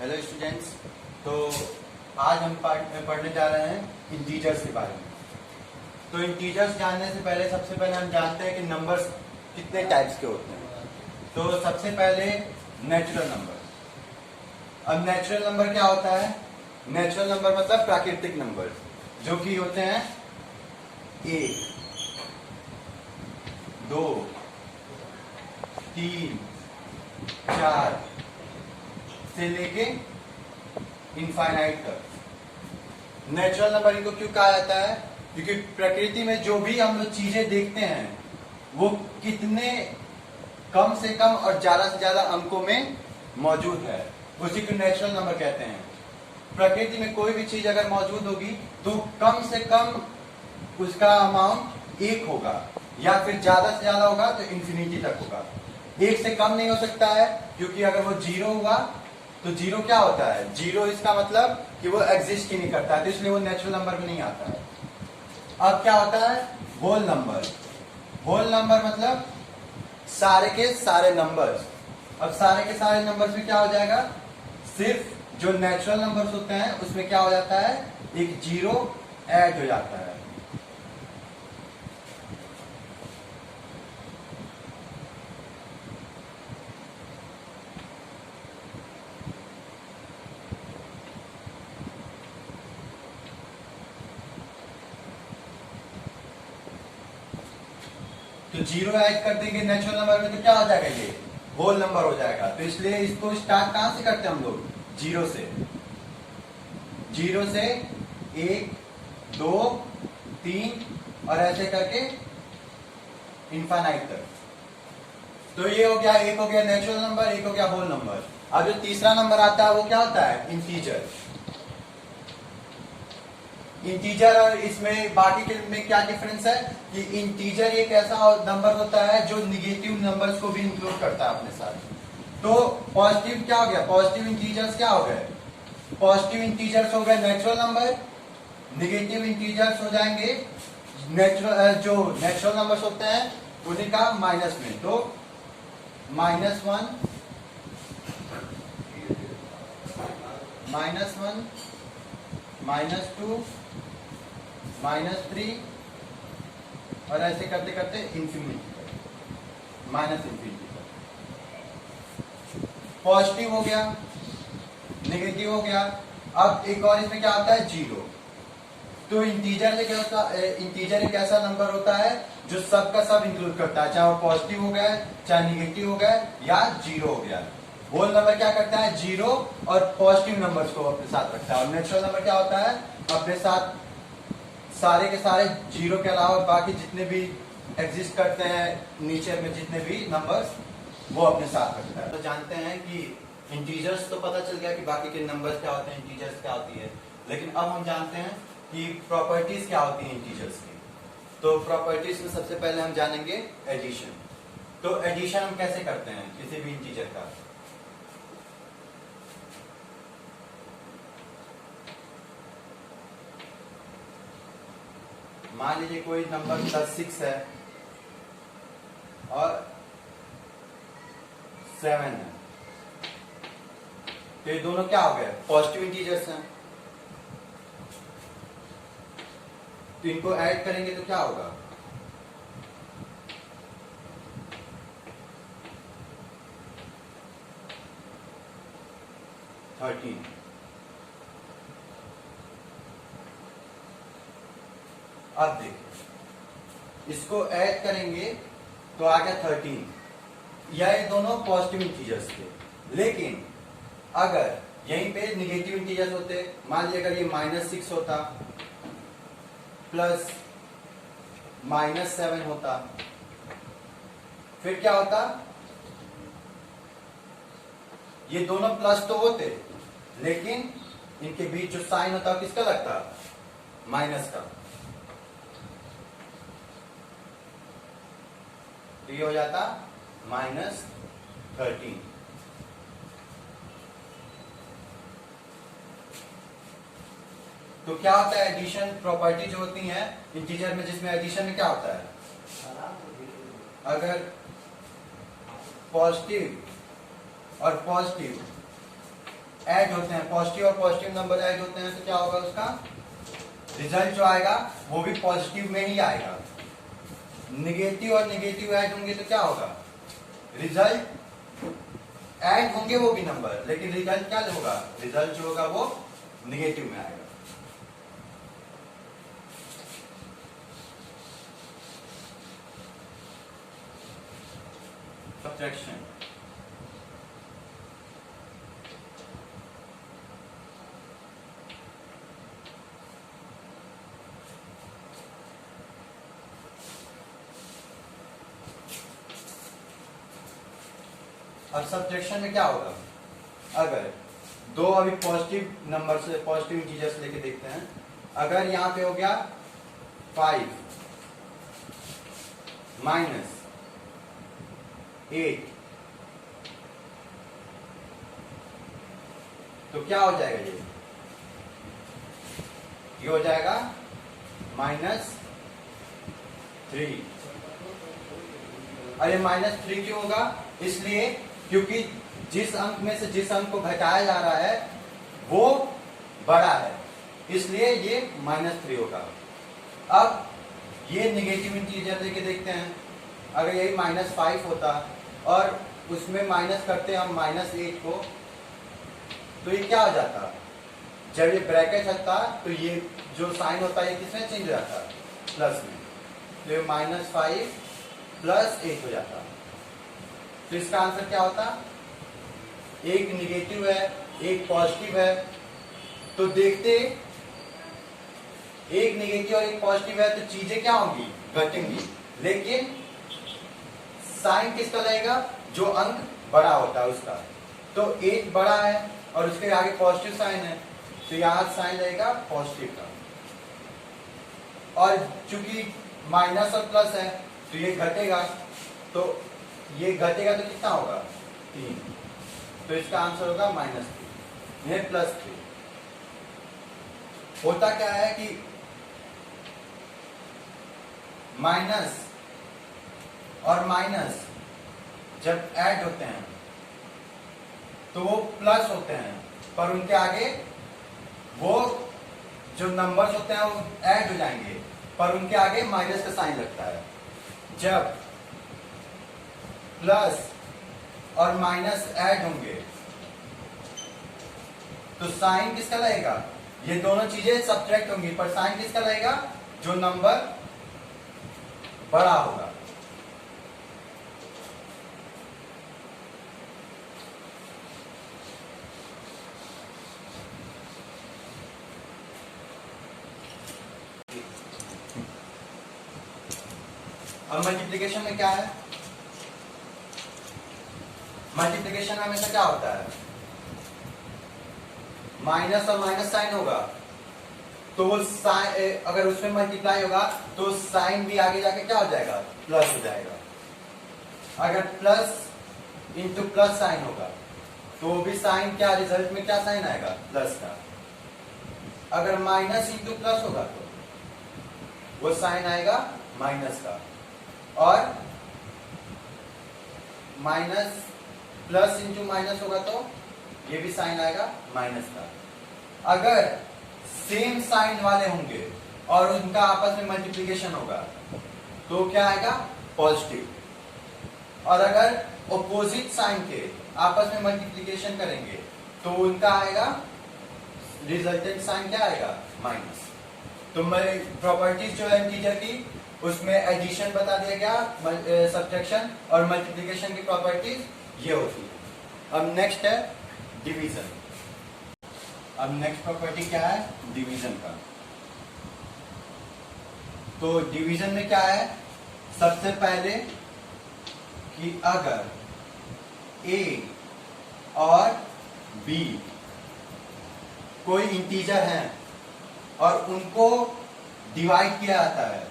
Hello students. तो आज हम पढ़ने जा रहे हैं इंटीजर्स के बारे में। तो इंटीजर्स जानने से पहले सबसे पहले हम जानते हैं कि नंबर्स कितने टाइप्स के होते हैं। तो सबसे पहले नेचुरल नंबर। अब नेचुरल नंबर क्या होता है? नेचुरल नंबर मतलब प्राकृतिक नंबर जो कि होते हैं 1, 2, 3, 4 से लेके इनफाइनाइट तक। नेचुरल नंबर इनको क्यों कहा जाता है? क्योंकि प्रकृति में जो भी हम लोग चीजें देखते हैं वो कितने कम से कम और ज्यादा से ज्यादा अंकों में मौजूद है, उसी को नेचुरल नंबर कहते हैं। प्रकृति में कोई भी चीज अगर मौजूद होगी तो कम से कम उसका अमाउंट 1 होगा, या फिर ज्यादा से ज्यादा होगा तो इंफिनिटी तक होगा। 1 से कम नहीं हो सकता है, क्योंकि अगर वो 0 हुआ तो 0 क्या होता है? 0 इसका मतलब कि वो एग्जिस्ट ही नहीं करता है, तो इसलिए वो नेचुरल नंबर में नहीं आता है। अब क्या होता है? Whole number. होल नंबर मतलब सारे के सारे नंबर्स। अब सारे के सारे नंबर्स में क्या हो जाएगा? सिर्फ जो नेचुरल नंबर्स होते हैं उसमें क्या हो जाता है? एक 0 ऐड हो जाता है। तो 0 ऐड कर देंगे नेचुरल नंबर में तो क्या हो जाएगा? ये होल नंबर हो जाएगा। तो इसलिए इसको स्टार्ट कहां से करते हैं हम लोग? 0 से। 0 से 1, 2, 3 और ऐसे करके इनफाइनाइट तक। तो ये हो गया, एक हो गया नेचुरल नंबर, एक हो गया होल नंबर। अब जो तीसरा नंबर आता है वो क्या होता है? इंटीजर। इंटीजर और इसमें बाकी के में क्या डिफरेंस है कि इंटीजर एक ऐसा नंबर होता है जो निगेटिव नंबर्स को भी इंक्लूड करता है अपने साथ। तो पॉजिटिव क्या हो गया? पॉजिटिव इंटीजर्स क्या हो गए? पॉजिटिव इंटीजर्स हो गए नेचुरल नंबर, निगेटिव इंटीजर्स हो जाएंगे नेचुरल जो नेचुरल नंबर्स होते हैं उन्हीं का माइनस में। तो -1, -1, -2, -3 और ऐसे करते करते इंफिनिटी, माइनस इंफिनिटी तक। पॉजिटिव हो गया, नेगेटिव हो गया। अब एक और इसमें क्या आता है? 0। तो इंटीजर से क्या होता है? इंटीजर एक ऐसा नंबर होता है जो सब का सब इंक्लूड करता है, चाहे वो पॉजिटिव हो गया, चाहे निगेटिव हो गया या 0 हो गया। होल नंबर क्या करता है? 0 और पॉजिटिव नंबर्स को अपने साथ रखता है। और नेचुरल नंबर क्या होता है? अपने साथ सारे के सारे 0 के अलावा बाकी जितने भी एग्जिस्ट करते हैं नीचे में जितने भी नंबर्स वो अपने साथ रखता है। तो जानते हैं कि इंटीजर्स तो पता चल गया कि बाकी के नंबर्स क्या होते हैं, इंटीजर्स क्या होती है। लेकिन अब हम जानते हैं कि प्रॉपर्टीज क्या होती हैं इंटीजर्स की। तो प्रॉपर्टीज में सबसे पहले हम जानेंगे एडिशन। तो एडिशन हम कैसे करते हैं किसी भी इंटीजर का? मान लीजिए कोई नंबर +6 है और 7 है, तो ये दोनों क्या हो गए? पॉजिटिव इंटीजर्स हैं। तो इनको ऐड करेंगे तो क्या होगा? थर्टीन। अब देखिए इसको ऐड करेंगे तो आ गया 13। या ये दोनों पॉजिटिव इंटीजर्स थे। लेकिन अगर यहीं पे निगेटिव इंटीजर्स होते, मान लीजिए अगर ये -6 होता प्लस -7 होता, फिर क्या होता? ये दोनों प्लस तो होते लेकिन इनके बीच जो साइन होता किसका लगता? माइनस का। तो ये हो जाता -13। तो क्या होता है? एडिशन प्रॉपर्टी जो होती है इंटीजर में, जिसमें एडिशन में क्या होता है? अगर पॉजिटिव और पॉजिटिव ऐड होते हैं, पॉजिटिव और पॉजिटिव नंबर ऐड होते हैं, तो क्या होगा उसका रिजल्ट जो आएगा वो भी पॉजिटिव में ही आएगा। निगेटिव और निगेटिव ऐड होंगे तो क्या होगा, रिजल्ट ऐड होंगे वो भी नंबर, लेकिन रिजल्ट क्या होगा, रिजल्ट जो होगा वो निगेटिव में आएगा। सब्ट्रैक्शन, अब सब्ट्रैक्शन में क्या होगा, अगर दो अभी पॉजिटिव नंबर से पॉजिटिव इंटीजर्स लेके देखते हैं, अगर यहां पे हो गया 5 माइनस 8, तो क्या हो जाएगा, ये हो जाएगा -3। अरे -3 क्यों होगा, इसलिए क्योंकि जिस अंक में से जिस अंक को घटाया जा रहा है वो बड़ा है, इसलिए ये -3 होगा। अब ये निगेटिव इंटीजर लेके देखते हैं, अगर यही -5 होता और उसमें माइनस करते हम -8 को, तो ये क्या हो जाता, जब ये ब्रैकेट हटता तो ये जो साइन होता है ये किसमें चेंज हो जाता, प्लस में, तो ये -5 + 8 हो जाता। तो इसका आंसर क्या होता, एक निगेटिव है एक पॉजिटिव है, तो देखते एक निगेटिव और एक पॉजिटिव है तो चीजें क्या होंगी, घटेंगी, लेकिन साइन किसका लगेगा, जो अंक बड़ा होता है उसका। तो 8 बड़ा है और उसके आगे पॉजिटिव साइन है, तो यहां साइन लगेगा पॉजिटिव का, और चूंकि माइनस और प्लस है तो ये घटेगा, तो ये घटेगा तो कितना होगा, 3, तो इसका आंसर होगा -3, ये +3। होता क्या है कि माइनस और माइनस जब ऐड होते हैं तो वो प्लस होते हैं, पर उनके आगे वो जो नंबर्स होते हैं वो ऐड हो जाएंगे, पर उनके आगे माइनस का साइन लगता है। जब प्लस और माइनस ऐड होंगे तो साइन किसका लगेगा, ये दोनों चीजें सब्ट्रैक्ट होंगी, पर साइन किसका लगेगा, जो नंबर बड़ा होगा। अब मल्टीप्लिकेशन में क्या है, मल्टीप्लिकेशन में हमेशा क्या होता है, माइनस और माइनस साइन होगा, तो वो साइन अगर उसमें मल्टीप्लाई होगा तो साइन भी आगे जाके क्या हो जाएगा, प्लस हो जाएगा। अगर प्लस इंटू प्लस साइन होगा तो वो भी साइन क्या, रिजल्ट में क्या साइन आएगा, प्लस का। अगर माइनस इंटू प्लस होगा तो वो साइन आएगा माइनस का, और माइनस प्लस इंटू माइनस होगा तो ये भी साइन आएगा माइनस का। अगर सेम साइन वाले होंगे और उनका आपस में मल्टीप्लिकेशन होगा तो क्या आएगा, पॉजिटिव। और अगर ऑपोजिट साइन के आपस में मल्टीप्लिकेशन करेंगे तो उनका आएगा, रिजल्टेंट साइन क्या आएगा, माइनस। तो प्रॉपर्टीज जो है इंटीजर की, उसमें एडिशन बता दिया गया, सब्ट्रैक्शन और मल्टीप्लिकेशन की प्रॉपर्टीज ये होती है। अब नेक्स्ट है डिवीजन। अब नेक्स्ट प्रॉपर्टी क्या है, डिवीजन का। तो डिवीजन में क्या है, सबसे पहले कि अगर a और b कोई इंटीजर हैं और उनको डिवाइड किया जाता है,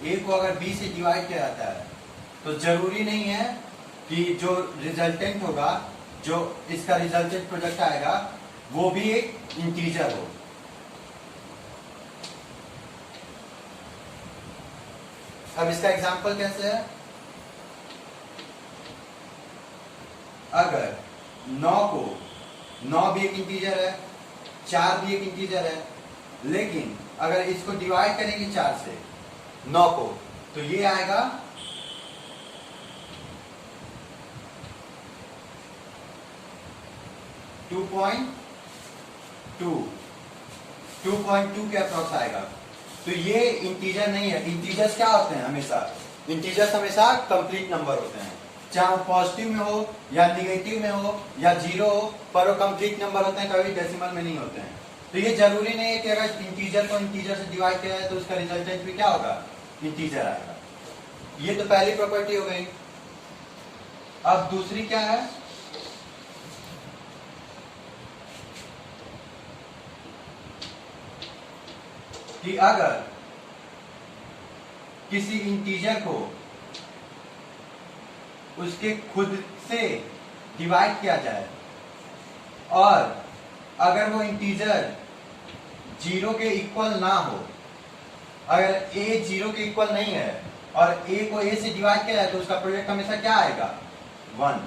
a को अगर b से डिवाइड किया जाता है, तो जरूरी नहीं है कि जो रिजल्टेंट होगा, जो इसका रिजल्टेंट प्रोडक्ट आएगा, वो भी एक इंटीजर हो। अब इसका एग्जांपल कैसे है, अगर 9 को 9 भी एक इंटीजर है, 4 भी एक इंटीजर है, लेकिन अगर इसको डिवाइड करेंगे 4 से 9 को, तो ये आएगा 2.2 के अप्रॉक्स आएगा। तो ये इंटीजर नहीं है। इंटीजर्स क्या होते हैं? हमेशा इंटीजर्स हमेशा कंप्लीट नंबर होते हैं, चाहे पॉजिटिव में हो या निगेटिव में हो या जीरो हो, पर वो कंप्लीट नंबर होते हैं, कभी डेसिमल में नहीं होते हैं। तो ये जरूरी नहीं है कि अगर इंटीजर को इंटीजर से डिवाइड किया जाए तो उसका रिजल्टेंट भी क्या होगा? इंटीजर आएगा। ये तो पहली प्रॉपर्टी हो गई। अब दूसरी क्या है? कि अगर किसी इंटीजर को उसके खुद से डिवाइड किया जाए और अगर वो इंटीजर 0 के इक्वल ना हो, अगर a 0 के इक्वल नहीं है और a को a से डिवाइड किया जाए तो उसका प्रोडक्ट हमेशा क्या आएगा? 1।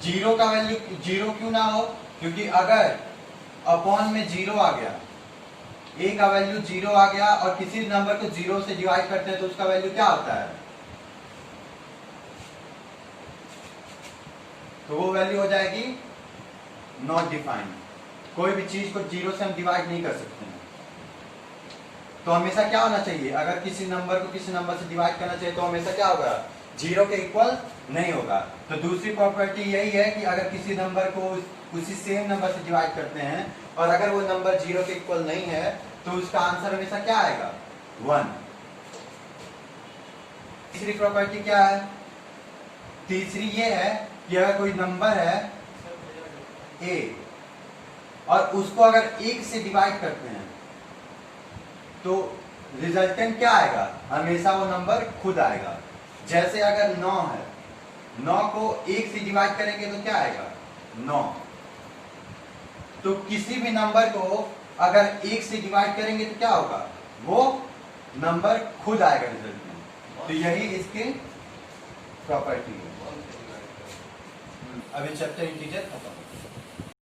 0 का वैल्यू 0 क्यों ना हो? क्योंकि अगर अपॉन में 0 आ गया, a का वैल्यू 0 आ गया और किसी नंबर को 0 से डिवाइड करते हैं तो उसका वैल्यू क्या होता है? तो वो वैल्यू हो जाएगी नॉट डिफाइंड। कोई भी चीज को 0 से हम डिवाइड नहीं कर सकते हैं। तो हमेशा क्या होना चाहिए? अगर किसी नंबर को किसी नंबर से डिवाइड करना चाहिए तो हमेशा क्या होगा? 0 के इक्वल नहीं होगा। तो दूसरी प्रॉपर्टी यही है कि अगर किसी नंबर को उसी सेम नंबर से डिवाइड करते हैं और अगर वो नंबर 0 के इक्वल नहीं है तो उसका आंसर हमेशा क्या आएगा? 1। तीसरी प्रॉपर्टी क्या है? तीसरी ये है कि अगर कोई नंबर है a और उसको अगर 1 से डिवाइड करते हैं तो रिजल्टेंट क्या आएगा? हमेशा वो नंबर खुद आएगा। जैसे अगर 9 है, 9 को 1 से डिवाइड करेंगे तो क्या आएगा? 9। तो किसी भी नंबर को अगर 1 से डिवाइड करेंगे तो क्या होगा? वो नंबर खुद आएगा रिजल्ट में। तो यही इसके प्रॉपर्टी है। अभी चैप्टर इंटीजर खत्म।